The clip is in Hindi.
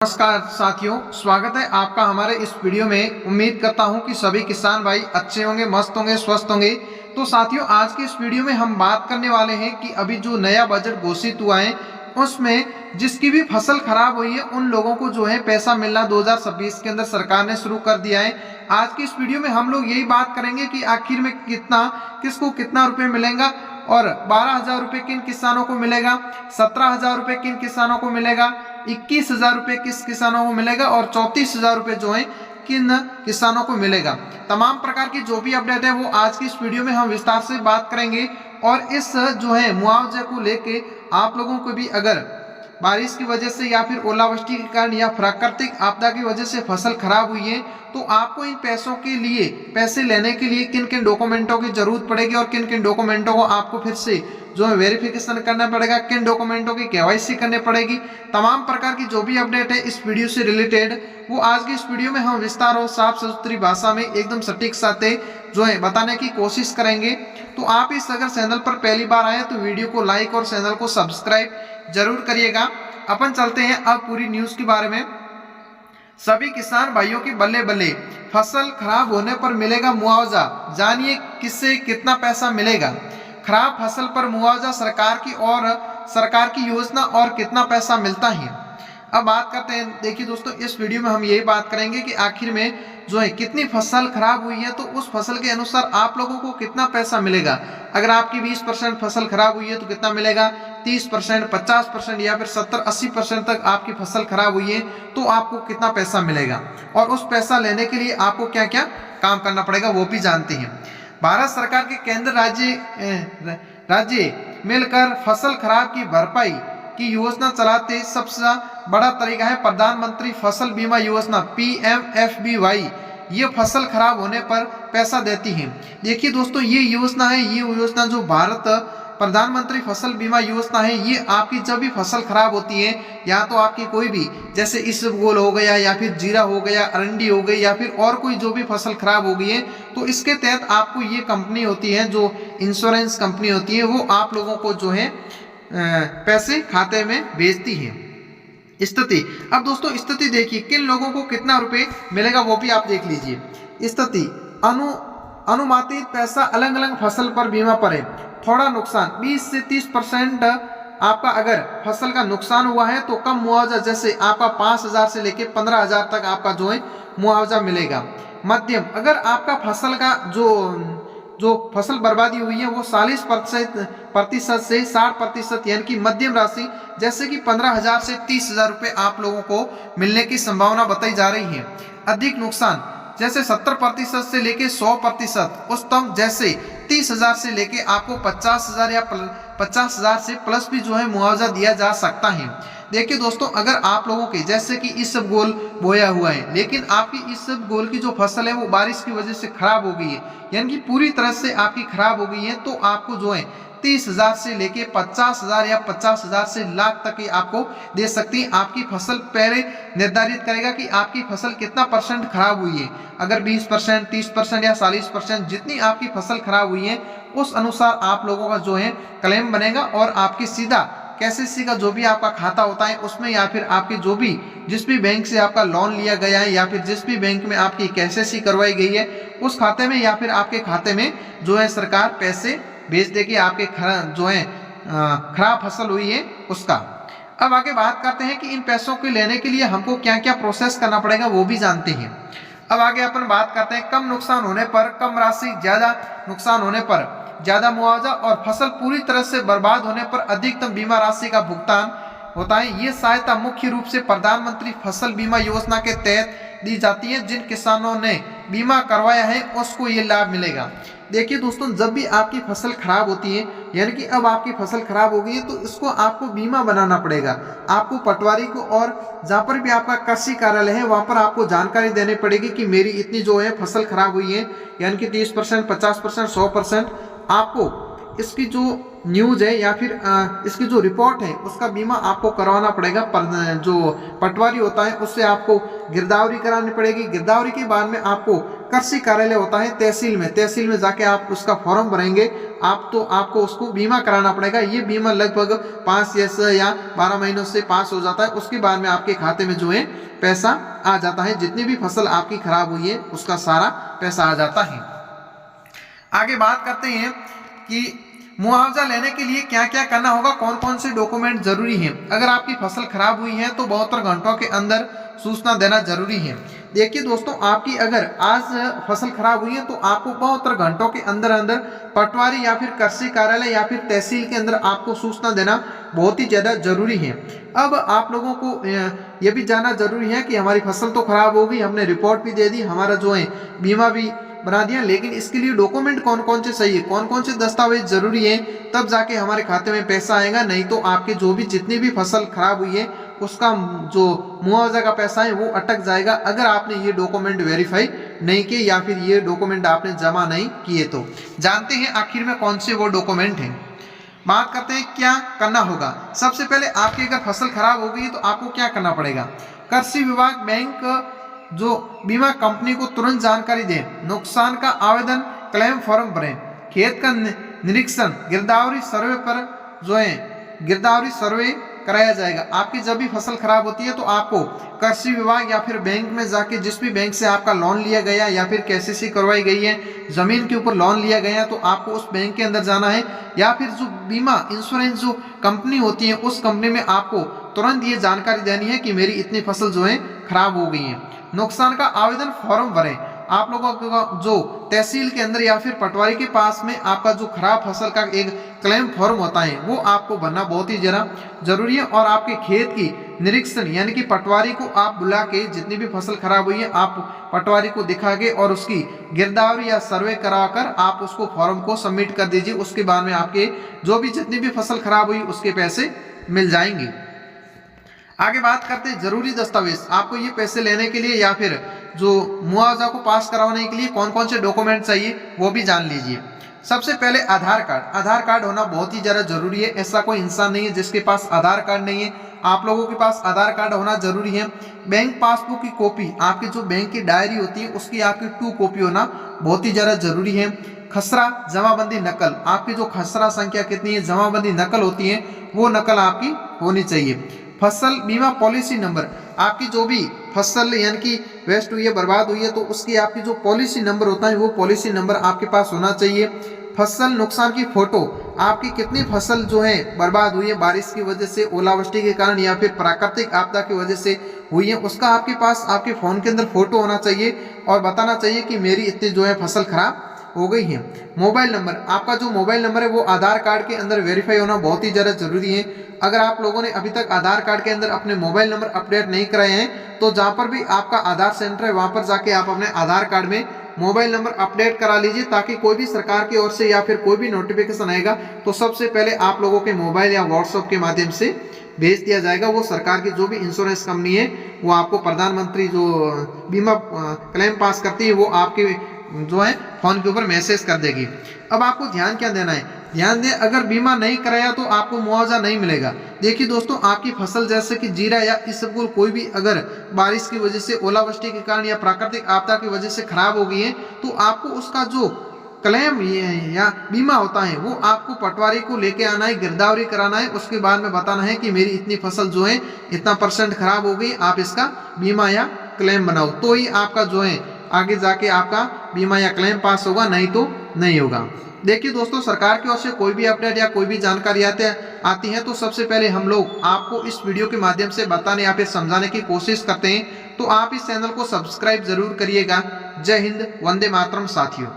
नमस्कार साथियों, स्वागत है आपका हमारे इस वीडियो में। उम्मीद करता हूं कि सभी किसान भाई अच्छे होंगे, मस्त होंगे, स्वस्थ होंगे। तो साथियों, आज की इस वीडियो में हम बात करने वाले हैं कि अभी जो नया बजट घोषित हुआ है उसमें जिसकी भी फसल खराब हुई है उन लोगों को जो है पैसा मिलना 2026 के अंदर सरकार ने शुरू कर दिया है। आज की इस वीडियो में हम लोग यही बात करेंगे कि आखिर में किसको कितना रुपए मिलेगा और 12,000 रुपये किन किसानों को मिलेगा, 17,000 रुपये किन किसानों को मिलेगा, 21,000 रुपये किस किसानों को मिलेगा और 34,000 रुपये जो है किन किसानों को मिलेगा। तमाम प्रकार की जो भी अपडेट है वो आज की इस वीडियो में हम विस्तार से बात करेंगे। और इस जो है मुआवजे को लेके आप लोगों को भी अगर बारिश की वजह से या फिर ओलावृष्टि के कारण या प्राकृतिक आपदा की वजह से फसल खराब हुई है तो आपको इन पैसों के लिए पैसे लेने के लिए किन किन डॉक्यूमेंटों की जरूरत पड़ेगी और किन किन डॉक्यूमेंटों को आपको फिर से जो है वेरिफिकेशन करना पड़ेगा, किन डॉक्यूमेंटों की केवाईसी करनी पड़ेगी। तमाम प्रकार की जो भी अपडेट है इस वीडियो से रिलेटेड वो आज की इस वीडियो में हम विस्तार और साफ सुथरी भाषा में एकदम सटीक साथ जो है बताने की कोशिश करेंगे। तो आप इस अगर चैनल पर पहली बार आए तो वीडियो को लाइक और चैनल को सब्सक्राइब जरूर करिएगा। अपन चलते हैं अब पूरी न्यूज के बारे में। सभी किसान भाइयों की बल्ले बल्ले, फसल खराब होने पर मिलेगा मुआवजा, जानिए किससे कितना पैसा मिलेगा। खराब फसल पर मुआवजा सरकार की योजना और कितना पैसा मिलता है। अब बात करते हैं, देखिए दोस्तों, इस वीडियो में हम यही बात करेंगे कि आखिर में जो है कितनी फसल खराब हुई है तो उस फसल के अनुसार आप लोगों को कितना पैसा मिलेगा। अगर आपकी 20% फसल खराब हुई है तो कितना मिलेगा, 30%, 50% या फिर 70-80% तक आपकी फसल खराब हुई है तो आपको कितना पैसा मिलेगा और उस पैसा लेने के लिए आपको क्या क्या काम करना पड़ेगा वो भी जानते हैं। भारत सरकार के केंद्र राज्य मिलकर फसल खराब की भरपाई की योजना चलाते सबसे बड़ा तरीका है प्रधानमंत्री फसल बीमा योजना PMFBY। ये फसल खराब होने पर पैसा देती है। देखिए दोस्तों, ये योजना है, ये योजना जो भारत प्रधानमंत्री फसल बीमा योजना है, ये आपकी जब भी फसल खराब होती है या तो आपकी कोई भी जैसे इसबगोल हो गया या फिर जीरा हो गया, अरंडी हो गई या फिर और कोई जो भी फसल खराब हो गई है तो इसके तहत आपको ये कंपनी होती है जो इंश्योरेंस कंपनी होती है वो आप लोगों को जो है पैसे खाते में भेजती है। स्थिति, अब दोस्तों स्थिति देखिए किन लोगों को कितना रुपए मिलेगा वो भी आप देख लीजिए। स्थिति, अनुमानित पैसा अलग अलग फसल पर बीमा पर है। थोड़ा नुकसान 20 से 30% आपका अगर फसल का नुकसान हुआ है तो कम मुआवजा, जैसे आपका 5,000 से लेके 15,000 तक आपका जो है मुआवजा मिलेगा। मध्यम, अगर आपका फसल का जो फसल बर्बादी हुई है वो 40% से 60% यानी कि मध्यम राशि जैसे कि 15,000 से 30,000 रुपये आप लोगों को मिलने की संभावना बताई जा रही है। अधिक नुकसान जैसे 70% से लेके 100%। उच्चतम जैसे 30,000 से लेके आपको 50,000 या 50,000 से प्लस भी जो है मुआवजा दिया जा सकता है। देखिए दोस्तों, अगर आप लोगों के जैसे कि इसबगोल बोया हुआ है लेकिन आपकी इसबगोल की जो फसल है वो बारिश की वजह से खराब हो गई है यानी कि पूरी तरह से आपकी खराब हो गई है तो आपको जो है 30,000 से लेके 50,000 या 50,000 से लाख तक की आपको दे सकती है। आपकी फसल पहले निर्धारित करेगा कि आपकी फसल कितना परसेंट खराब हुई है। अगर 20%, 30% या 40% जितनी आपकी फसल खराब हुई है उस अनुसार आप लोगों का जो है क्लेम बनेगा और आपकी सीधा KCC का जो भी आपका खाता होता है उसमें या फिर आपके जिस भी बैंक से आपका लोन लिया गया है या फिर जिस भी बैंक में आपकी KCC करवाई गई है उस खाते में या फिर आपके खाते में जो है सरकार पैसे भेज देगी आपके जो है खराब फसल हुई है उसका। अब आगे बात करते हैं कि इन पैसों को लेने के लिए हमको क्या क्या प्रोसेस करना पड़ेगा वो भी जानते हैं। अब आगे अपन बात करते हैं कम नुकसान होने पर कम राशि, ज्यादा नुकसान होने पर ज्यादा मुआवजा और फसल पूरी तरह से बर्बाद होने पर अधिकतम बीमा राशि का भुगतान होता है। ये सहायता मुख्य रूप से प्रधानमंत्री फसल बीमा योजना के तहत दी जाती है। जिन किसानों ने बीमा करवाया है उसको ये लाभ मिलेगा। देखिए दोस्तों, जब भी आपकी फसल खराब होती है यानी कि अब आपकी फसल खराब हो गई है तो इसको आपको बीमा बनाना पड़ेगा। आपको पटवारी को और जहाँ पर भी आपका कृषि कार्यालय है वहाँ पर आपको जानकारी देनी पड़ेगी कि मेरी इतनी जो है फसल खराब हुई है यानी कि 30%, 50%, 100%। आपको इसकी जो न्यूज है या फिर इसकी जो रिपोर्ट है उसका बीमा आपको करवाना पड़ेगा। जो पटवारी होता है उससे आपको गिरदावरी करानी पड़ेगी। गिरदावरी के बाद में आपको कृषि कार्यालय होता है तहसील में जाके आप उसका फॉर्म भरेंगे। आपको उसको बीमा कराना पड़ेगा। ये बीमा लगभग 5 या 12 महीनों से पास हो जाता है। उसके बाद में आपके खाते में जो है पैसा आ जाता है। जितनी भी फसल आपकी खराब हुई है उसका सारा पैसा आ जाता है। आगे बात करते हैं कि मुआवजा लेने के लिए क्या क्या करना होगा, कौन कौन से डॉक्यूमेंट जरूरी हैं। अगर आपकी फसल खराब हुई है तो 72 घंटों के अंदर सूचना देना जरूरी है। देखिए दोस्तों, आपकी अगर आज फसल खराब हुई है तो आपको 72 घंटों के अंदर पटवारी या फिर कृषि कार्यालय या फिर तहसील के अंदर आपको सूचना देना बहुत ही ज्यादा जरूरी है। अब आप लोगों को यह भी जानना जरूरी है कि हमारी फसल तो खराब हो गई, हमने रिपोर्ट भी दे दी, हमारा जो है बीमा भी बना दिया, लेकिन इसके लिए डॉक्यूमेंट कौन कौन से चाहिए, कौन कौन से दस्तावेज जरूरी है, तब जाके हमारे खाते में पैसा आएगा। नहीं तो आपके जो भी जितनी भी फसल खराब हुई है उसका जो मुआवजा का पैसा है वो अटक जाएगा, अगर आपने ये डॉक्यूमेंट वेरीफाई नहीं किए या फिर ये डॉक्यूमेंट आपने जमा नहीं किए। तो जानते हैं आखिर में कौन से वो डॉक्यूमेंट हैं। बात करते हैं क्या करना होगा। सबसे पहले आपकी अगर फसल खराब हो गई तो आपको क्या करना पड़ेगा। कृषि विभाग, बैंक, जो बीमा कंपनी को तुरंत जानकारी दें, नुकसान का आवेदन, क्लेम फॉर्म भरें, खेत का निरीक्षण, गिरदावरी सर्वे पर जो है गिरदावरी सर्वे कराया जाएगा। आपकी जब भी फसल खराब होती है तो आपको कृषि विभाग या फिर बैंक में जाके, जिस भी बैंक से आपका लोन लिया गया या फिर केसीसी करवाई गई है, जमीन के ऊपर लोन लिया गया, तो आपको उस बैंक के अंदर जाना है या फिर जो बीमा इंश्योरेंस जो कंपनी होती है उस कंपनी में आपको तुरंत ये जानकारी देनी है कि मेरी इतनी फसल जो है खराब हो गई है। नुकसान का आवेदन फॉर्म भरें। आप लोगों का जो तहसील के अंदर या फिर पटवारी के पास में आपका जो खराब फसल का एक क्लेम फॉर्म होता है वो आपको भरना बहुत ही जरा जरूरी है। और आपके खेत की निरीक्षण यानी कि पटवारी को आप बुला के, जितनी भी फसल खराब हुई है आप पटवारी को दिखा के और उसकी गिरदावरी या सर्वे कराकर आप उसको फॉर्म को सबमिट कर दीजिए। उसके बाद में आपके जो भी जितनी भी फसल खराब हुई उसके पैसे मिल जाएंगे। आगे बात करते हैं जरूरी दस्तावेज। आपको ये पैसे लेने के लिए या फिर जो मुआवजा को पास करवाने के लिए कौन कौन से डॉक्यूमेंट चाहिए वो भी जान लीजिए। सबसे पहले आधार कार्ड। आधार कार्ड होना बहुत ही ज़्यादा जरूरी है। ऐसा कोई इंसान नहीं है जिसके पास आधार कार्ड नहीं है। आप लोगों के पास आधार कार्ड होना जरूरी है। बैंक पासबुक की कॉपी, आपकी जो बैंक की डायरी होती है उसकी आपकी 2 कॉपी होना बहुत ही ज़्यादा जरूरी है। खसरा जमाबंदी नकल, आपकी जो खसरा संख्या कितनी है, जमाबंदी नकल होती है, वो नकल आपकी होनी चाहिए। फसल बीमा पॉलिसी नंबर, आपकी जो भी फसल यानी कि वेस्ट हुई है, बर्बाद हुई है, तो उसकी आपकी जो पॉलिसी नंबर होता है वो पॉलिसी नंबर आपके पास होना चाहिए। फसल नुकसान की फोटो, आपकी कितनी फसल जो है बर्बाद हुई है बारिश की वजह से, ओलावृष्टि के कारण या फिर प्राकृतिक आपदा की वजह से हुई है, उसका आपके पास आपके फ़ोन के अंदर फोटो होना चाहिए और बताना चाहिए कि मेरी इतनी जो है फसल खराब हो गई है। मोबाइल नंबर, आपका जो मोबाइल नंबर है वो आधार कार्ड के अंदर वेरीफाई होना बहुत ही ज़्यादा जरूरी है। अगर आप लोगों ने अभी तक आधार कार्ड के अंदर अपने मोबाइल नंबर अपडेट नहीं कराए हैं तो जहाँ पर भी आपका आधार सेंटर है वहाँ पर जाके आप अपने आधार कार्ड में मोबाइल नंबर अपडेट करा लीजिए, ताकि कोई भी सरकार की ओर से या फिर कोई भी नोटिफिकेशन आएगा तो सबसे पहले आप लोगों के मोबाइल या व्हाट्सएप के माध्यम से भेज दिया जाएगा। वो सरकार की जो भी इंश्योरेंस कंपनी है वो आपको प्रधानमंत्री जो बीमा क्लेम पास करती है वो आपके जो है फोन के ऊपर मैसेज कर देगी। अब आपको ध्यान क्या देना है, ध्यान दें अगर बीमा नहीं कराया तो आपको मुआवजा नहीं मिलेगा। देखिए दोस्तों, आपकी फसल जैसे कि जीरा या इसबगोल कोई भी अगर बारिश की वजह से, ओलावृष्टि के कारण या प्राकृतिक आपदा की वजह से खराब हो गई है तो आपको उसका जो क्लेम या बीमा होता है वो आपको पटवारी को लेके आना है, गिरदावरी कराना है, उसके बाद में बताना है कि मेरी इतनी फसल जो है इतना % खराब हो गई, आप इसका बीमा या क्लेम बनाओ, तो ही आपका जो है आगे जाके आपका बीमा या क्लेम पास होगा, नहीं तो नहीं होगा। देखिए दोस्तों, सरकार की ओर से कोई भी अपडेट या कोई भी जानकारी आती है तो सबसे पहले हम लोग आपको इस वीडियो के माध्यम से बताने या फिर समझाने की कोशिश करते हैं। तो आप इस चैनल को सब्सक्राइब जरूर करिएगा। जय हिंद, वंदे मातरम साथियों।